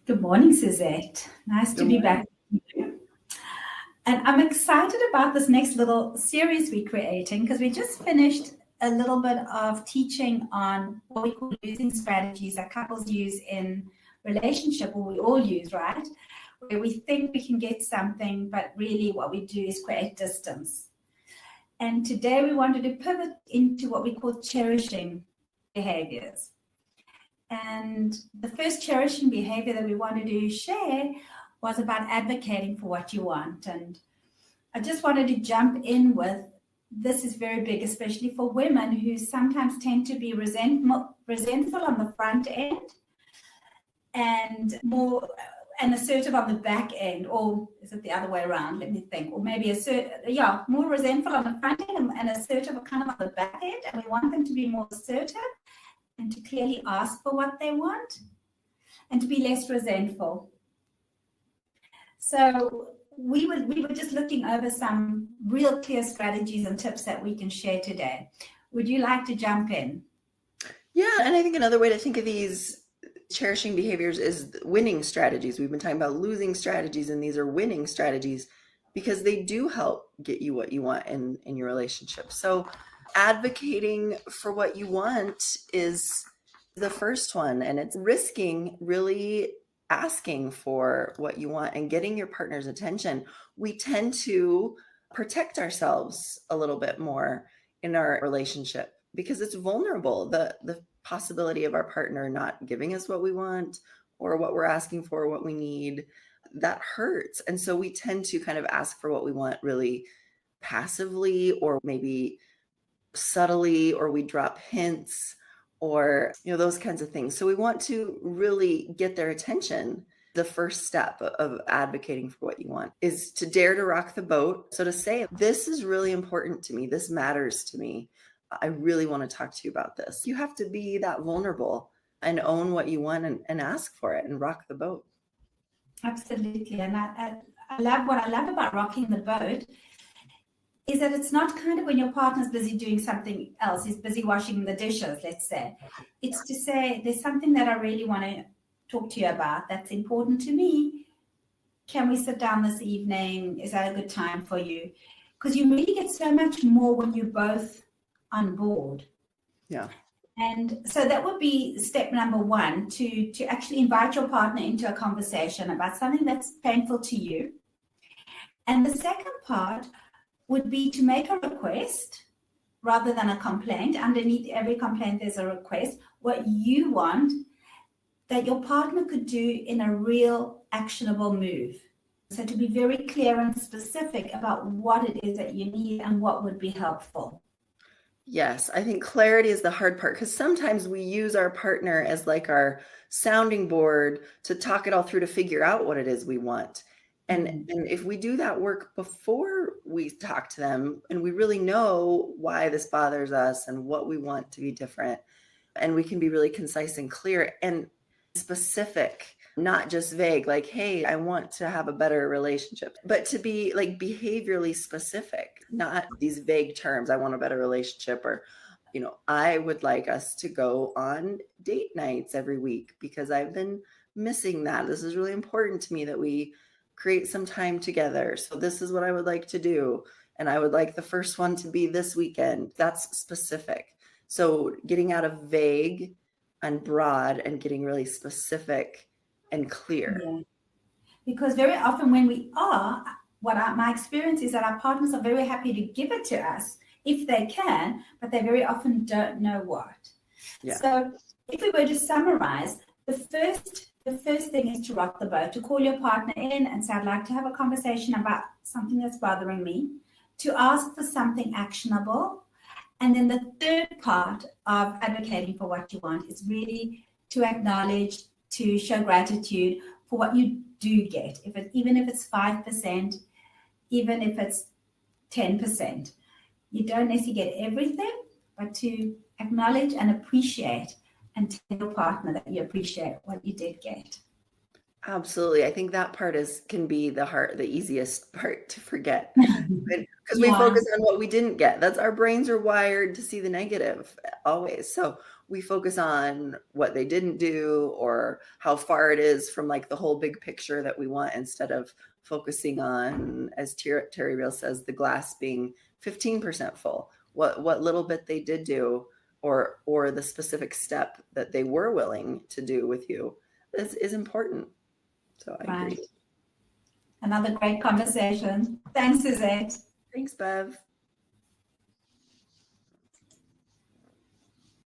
Good morning, Suzette. Nice to Good be back morning. with you. And I'm excited about this next little series we're creating because we just finished a little bit of teaching on what we call losing strategies that couples use in relationship, or we all use, right? Where we think we can get something, but really what we do is create distance. And today we wanted to pivot into what we call cherishing behaviors. And the first cherishing behavior that we wanted to share was about advocating for what you want. And I just wanted to jump in with this is very big, especially for women who sometimes tend to be resentful on the front end and more and assertive on the back end, or is it the other way around? Let me think. Or maybe more resentful on the front end and assertive kind of on the back end. And we want them to be more assertive and to clearly ask for what they want and to be less resentful. So we were just looking over some real clear strategies and tips that we can share today. Would you like to jump in? Yeah, and I think another way to think of these cherishing behaviors is winning strategies. We've been talking about losing strategies, and these are winning strategies because they do help get you what you want in your relationship. So advocating for what you want is the first one, and it's risking really asking for what you want and getting your partner's attention. We tend to protect ourselves a little bit more in our relationship because it's vulnerable. The possibility of our partner not giving us what we want or what we're asking for, what we need, that hurts. And so we tend to kind of ask for what we want really passively, or maybe subtly, or we drop hints, or those kinds of things. So we want to really get their attention. The first step of advocating for what you want is to dare to rock the boat. So to say, this is really important to me, this matters to me, I really want to talk to you about this. You have to be that vulnerable and own what you want and ask for it and rock the boat. Absolutely. And I love what I love about rocking the boat is that it's not kind of when your partner's busy doing something else, he's busy washing the dishes, let's say. It's to say, there's something that I really want to talk to you about that's important to me. Can we sit down this evening? Is that a good time for you? Because you really get so much more when you're both on board. Yeah. And so that would be step number one, to actually invite your partner into a conversation about something that's painful to you. And the second part would be to make a request rather than a complaint. Underneath every complaint, there's a request. What you want that your partner could do in a real actionable move. So to be very clear and specific about what it is that you need and what would be helpful. Yes, I think clarity is the hard part, because sometimes we use our partner as like our sounding board to talk it all through to figure out what it is we want. And if we do that work before we talk to them and we really know why this bothers us and what we want to be different, and we can be really concise and clear and specific, not just vague, like, hey, I want to have a better relationship, but to be like behaviorally specific, not these vague terms. I want a better relationship, or, I would like us to go on date nights every week because I've been missing that. This is really important to me that we create some time together. So this is what I would like to do. And I would like the first one to be this weekend. That's specific. So getting out of vague and broad and getting really specific and clear. Yeah. Because very often when we are, my experience is that our partners are very happy to give it to us if they can, but they very often don't know what. Yeah. So if we were to summarize, the first thing is to rock the boat, to call your partner in and say, I'd like to have a conversation about something that's bothering me, to ask for something actionable. And then the third part of advocating for what you want is really to acknowledge, to show gratitude for what you do get, even if it's 5%, even if it's 10%. You don't necessarily get everything, but to acknowledge and appreciate and tell your partner that you appreciate what you did get. Absolutely. I think that part can be the easiest part to forget, because we focus on what we didn't get. Our brains are wired to see the negative always. So we focus on what they didn't do or how far it is from like the whole big picture that we want, instead of focusing on, as Terry Real says, the glass being 15% full. What little bit they did do, or the specific step that they were willing to do with you is important. So I agree. Another great conversation. Thanks, Suzette. Thanks, Bev.